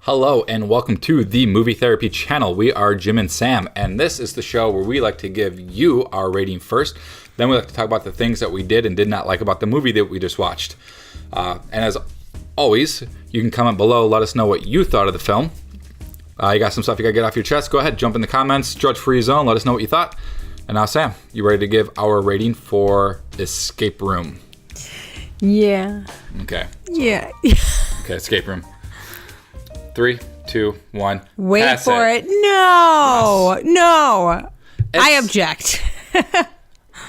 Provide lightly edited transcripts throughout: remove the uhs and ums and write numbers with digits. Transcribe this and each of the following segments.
Hello and welcome to the Movie Therapy channel. We are Jim and Sam, and this is the show where we like to give you our rating first. Then we like to talk about the things that we did and did not like about the movie that we just watched. And as always, you can comment below, let us know what you thought of the film. You got some stuff you got to get off your chest, go ahead, jump in the comments, judge-free zone, let us know what you thought. And now, Sam, you ready to give our rating for Escape Room? Yeah. Okay. Yeah. Okay, Escape Room. 3, 2, 1. Wait Pass for it. No. Yes. No. I object.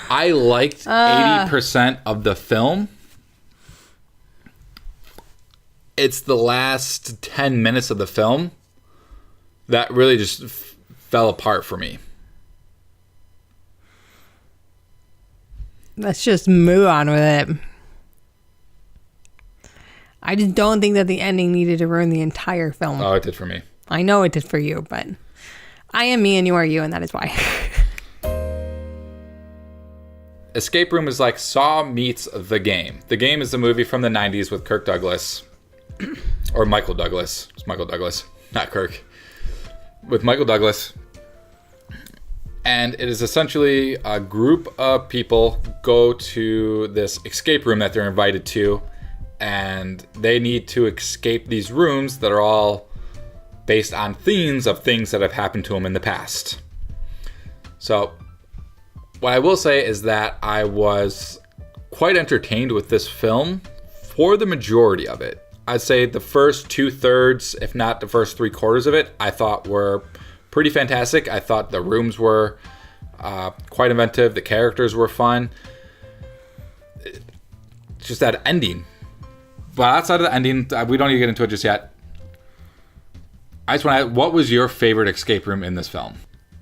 I liked 80% of the film. It's the last 10 minutes of the film that really just fell apart for me. Let's just move on with it. I just don't think that the ending needed to ruin the entire film. Oh, it did for me. I know it did for you, but I am me and you are you, and that is why. Escape Room is like Saw meets The Game. The Game is the movie from the 90s with Kirk Douglas. Or Michael Douglas. It's Michael Douglas, not Kirk. With Michael Douglas. And it is essentially a group of people go to this escape room that they're invited to. And they need to escape these rooms that are all based on themes of things that have happened to them in the past. So, what I will say is that I was quite entertained with this film for the majority of it. I'd say the first 2/3, if not the first 3/4 of it, I thought were pretty fantastic. I thought the rooms were quite inventive. The characters were fun. Just that ending. But outside of the ending, we don't need to get into it just yet. I just want to ask, what was your favorite escape room in this film?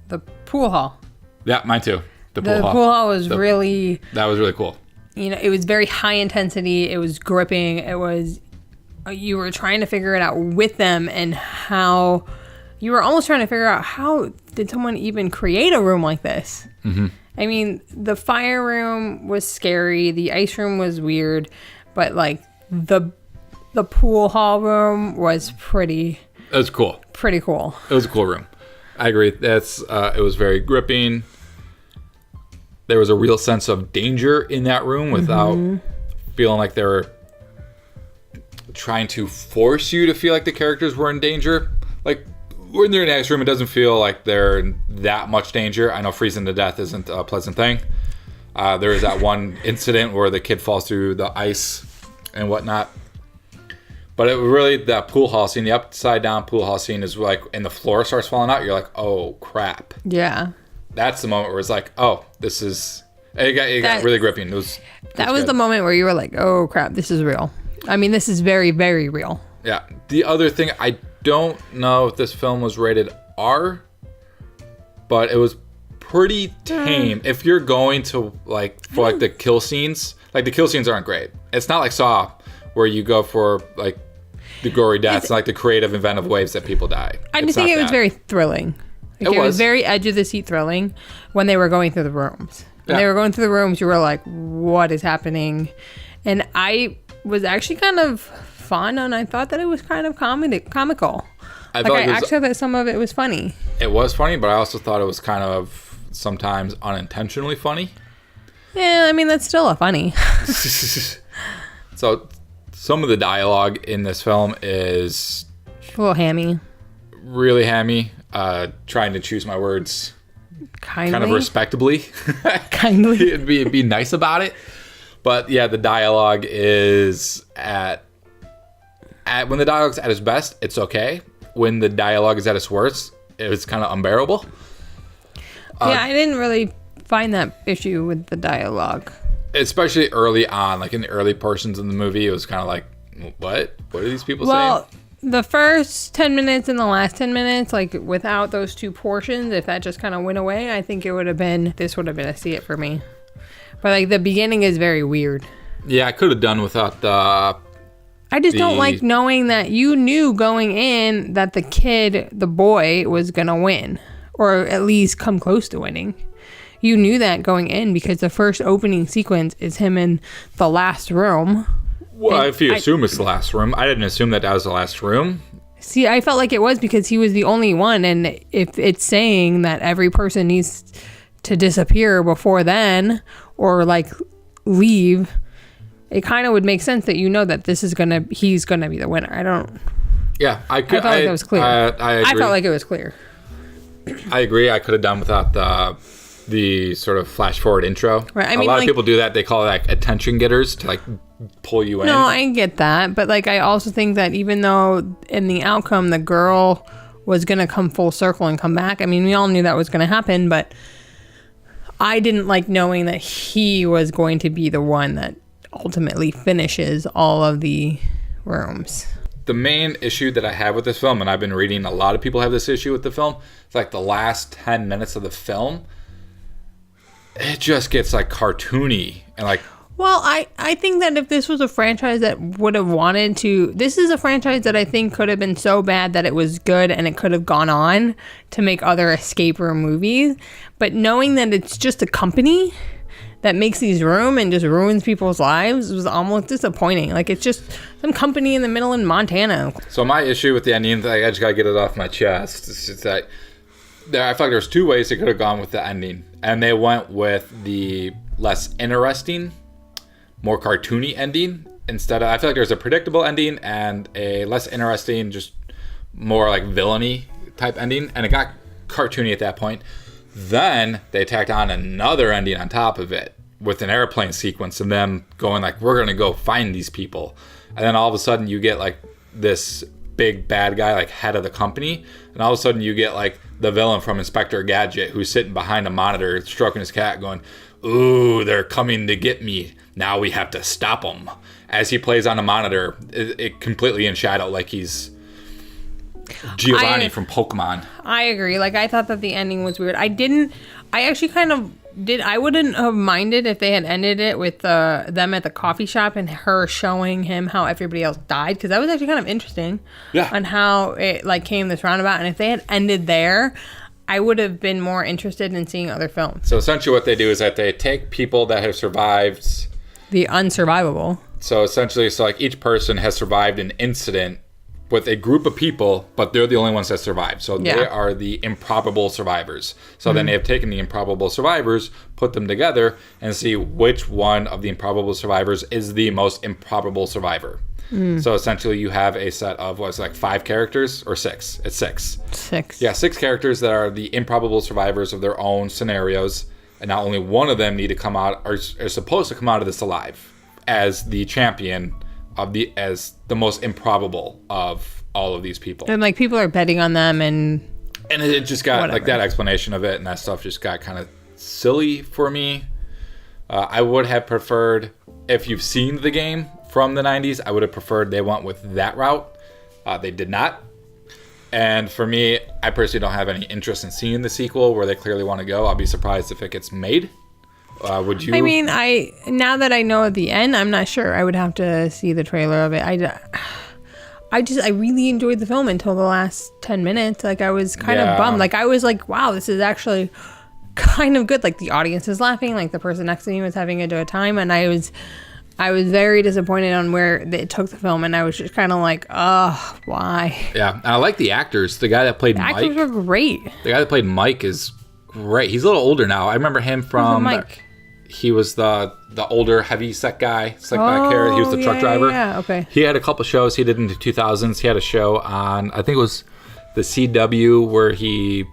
The pool hall. Yeah, mine too. The pool hall was really... That was really cool. You know, it was very high intensity. It was gripping. It was... You were trying to figure it out with them, and how... You were almost trying to figure out, how did someone even create a room like this? Mm-hmm. I mean, the fire room was scary. The ice room was weird. But, like, the pool hall room was pretty... It was cool. Pretty cool. It was a cool room. I agree. It was very gripping. There was a real sense of danger in that room without feeling like they were trying to force you to feel like the characters were in danger. Like, when they're in the ice room, it doesn't feel like they're in that much danger. I know freezing to death isn't a pleasant thing. There was that one incident where the kid falls through the ice and whatnot. But it really, that pool hall scene, the upside down pool hall scene is like, and the floor starts falling out, you're like, oh crap. Yeah. That's the moment where it's like, oh, this is, it got really gripping. That was the moment where you were like, oh crap, this is real. I mean, this is very, very real. Yeah. The other thing, I don't know if this film was rated R, but it was pretty tame. If you're going to, like, for like the kill scenes, like the kill scenes aren't great. It's not like Saw, where you go for like the gory deaths, like the creative, inventive ways that people die. I just think it was very thrilling. Like, it was very edge of the seat thrilling when they were going through the rooms. When they were going through the rooms, you were like, what is happening? And I was actually kind of fun, and I thought that it was kind of comical. I actually thought some of it was funny. It was funny, but I also thought it was kind of sometimes unintentionally funny. Yeah, I mean, that's still a funny. So, some of the dialogue in this film is... A little hammy. Really hammy. Trying to choose my words kind of respectably. Kindly. It'd be nice about it. But yeah, the dialogue is when the dialogue's at its best, it's okay. When the dialogue is at its worst, it's kind of unbearable. Yeah, I didn't really find that issue with the dialogue. Especially early on, like in the early portions of the movie, it was kind of like, what? What are these people saying? Well, the first 10 minutes and the last 10 minutes, like without those two portions, if that just kind of went away, I think this would have been a see it for me. But like the beginning is very weird. Yeah, I could have done without the... I just don't like knowing that you knew going in that the boy, was going to win. Or at least come close to winning. You knew that going in because the first opening sequence is him in the last room. Well, if you assume it's the last room. I didn't assume that was the last room. See, I felt like it was because he was the only one, and if it's saying that every person needs to disappear before then, or like leave, it kind of would make sense that that he's gonna be the winner. Yeah, I felt like it was clear. I agree. I felt like it was clear. I agree. I could have done without the sort of flash forward intro. Right. A lot of people do that. They call it like attention getters to like pull you in. No, I get that, but like I also think that even though in the outcome the girl was gonna come full circle and come back, I mean we all knew that was gonna happen, but I didn't like knowing that he was going to be the one that ultimately finishes all of the rooms. The main issue that I have with this film, and I've been reading a lot of people have this issue with the film, it's like the last 10 minutes of the film, it just gets like cartoony and like... Well, I think that if this was a franchise that would have wanted to... This is a franchise that I think could have been so bad that it was good and it could have gone on to make other escape room movies. But knowing that it's just a company that makes these rooms and just ruins people's lives was almost disappointing. Like, it's just some company in the middle in Montana. So my issue with the ending, I just got to get it off my chest, is just that I feel like there's two ways they could have gone with the ending. And they went with the less interesting, more cartoony ending instead of... I feel like there's a predictable ending and a less interesting, just more like villainy type ending. And it got cartoony at that point. Then they tacked on another ending on top of it with an airplane sequence and them going like, we're going to go find these people. And then all of a sudden you get like this big bad guy, like head of the company. And all of a sudden you get like the villain from Inspector Gadget who's sitting behind a monitor stroking his cat going, ooh, they're coming to get me. Now we have to stop them. As he plays on a monitor, it completely in shadow like he's Giovanni from Pokemon. I agree. Like, I thought that the ending was weird. I actually kind of did. I wouldn't have minded if they had ended it with them at the coffee shop and her showing him how everybody else died, because that was actually kind of interesting. Yeah. On how it like came this roundabout. And if they had ended there, I would have been more interested in seeing other films. So essentially what they do is that they take people that have survived the unsurvivable. So essentially, like each person has survived an incident with a group of people, but they're the only ones that survived. So they are the improbable survivors. So then they have taken the improbable survivors, put them together, and see which one of the improbable survivors is the most improbable survivor. So essentially you have a set of, what's like 5 characters or 6? It's 6. 6. Yeah, 6 characters that are the improbable survivors of their own scenarios. And not only one of them need to come out, are supposed to come out of this alive as the champion of as the most improbable of all of these people. And like people are betting on them and it just got whatever. Like that explanation of it and that stuff just got kind of silly for me. I would have preferred, if you've seen the game from the 90s, I would have preferred they went with that route. They did not. And for me, I personally don't have any interest in seeing the sequel where they clearly want to go. I'll be surprised if it gets made. Would you? I mean, now that I know at the end, I'm not sure. I would have to see the trailer of it. I really enjoyed the film until the last 10 minutes. Like, I was kind of bummed. Like, I was like, wow, this is actually kind of good. Like, the audience is laughing. Like, the person next to me was having a good time. And I was very disappointed on where it took the film. And I was just kind of like, oh, why? Yeah, and I like the actors. The guy that played Mike. The actors were great. The guy that played Mike is great. He's a little older now. I remember him from... Mike? He was the older, heavy-set guy, slick back hair. He was the truck driver. Yeah, okay. He had a couple shows he did in the 2000s. He had a show on, I think it was the CW, where he,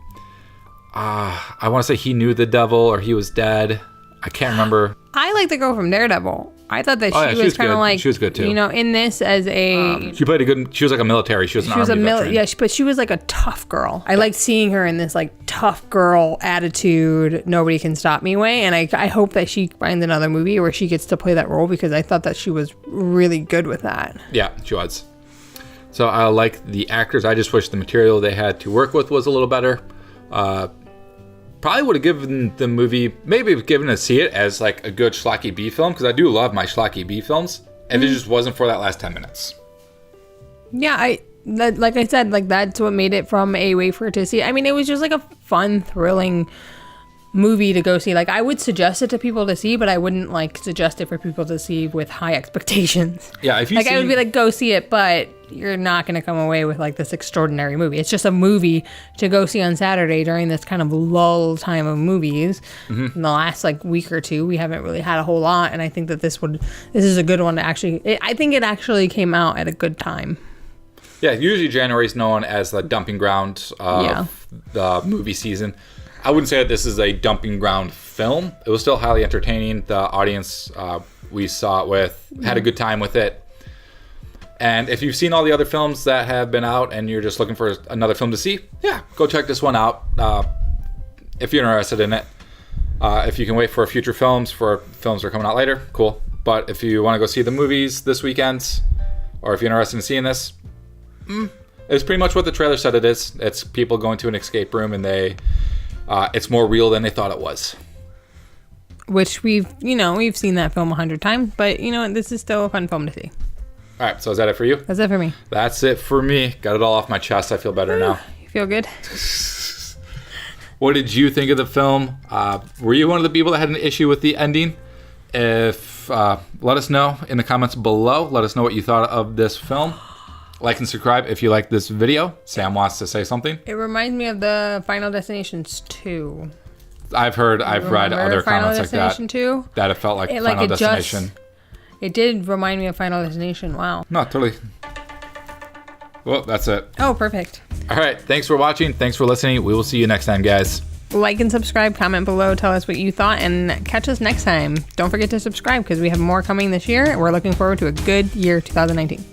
I want to say He Knew the Devil or He Was Dead. I can't remember. I like the girl from Daredevil. I thought that she was kind of like, she was good too. You know, in this as a... she played a good... She was like a military. She was an army veteran. Yeah, but she was like a tough girl. I liked seeing her in this like tough girl attitude, nobody can stop me way. And I hope that she finds another movie where she gets to play that role, because I thought that she was really good with that. Yeah, she was. So I like the actors. I just wish the material they had to work with was a little better. Probably would have given the movie, maybe given to see it as like a good schlocky B film, because I do love my schlocky B films, and it just wasn't for that last 10 minutes. Yeah, like I said, like that's what made it from a wait for it to see. I mean, it was just like a fun, thrilling movie to go see. Like, I would suggest it to people to see, but I wouldn't like suggest it for people to see with high expectations. Yeah, if you like, I would be like, go see it, but you're not going to come away with like this extraordinary movie. It's just a movie to go see on Saturday during this kind of lull time of movies. In the last like week or two, we haven't really had a whole lot, and I think that this is a good one to actually. I think it actually came out at a good time. Yeah, usually January is known as the dumping ground of the movie season. I wouldn't say that this is a dumping ground film. It was still highly entertaining. The audience we saw it with had a good time with it. And if you've seen all the other films that have been out and you're just looking for another film to see, yeah, go check this one out if you're interested in it. If you can wait for future films, that are coming out later, cool. But if you want to go see the movies this weekend, or if you're interested in seeing this, it's pretty much what the trailer said it is. It's people going to an escape room, and it's more real than they thought it was. Which we've seen that film 100 times, but you know what? This is still a fun film to see. All right, so is that it for you? That's it for me. That's it for me. Got it all off my chest. I feel better now. You feel good? What did you think of the film? Were you one of the people that had an issue with the ending? If let us know in the comments below. Let us know what you thought of this film. Like and subscribe if you like this video. Sam wants to say something. It reminds me of the Final Destinations 2. I've read other comments like that. 2? That it felt like Final Destination. It did remind me of Final Destination. Wow. No, totally. Well, that's it. Oh, perfect. All right. Thanks for watching. Thanks for listening. We will see you next time, guys. Like and subscribe, comment below, tell us what you thought, and catch us next time. Don't forget to subscribe because we have more coming this year. We're looking forward to a good year 2019.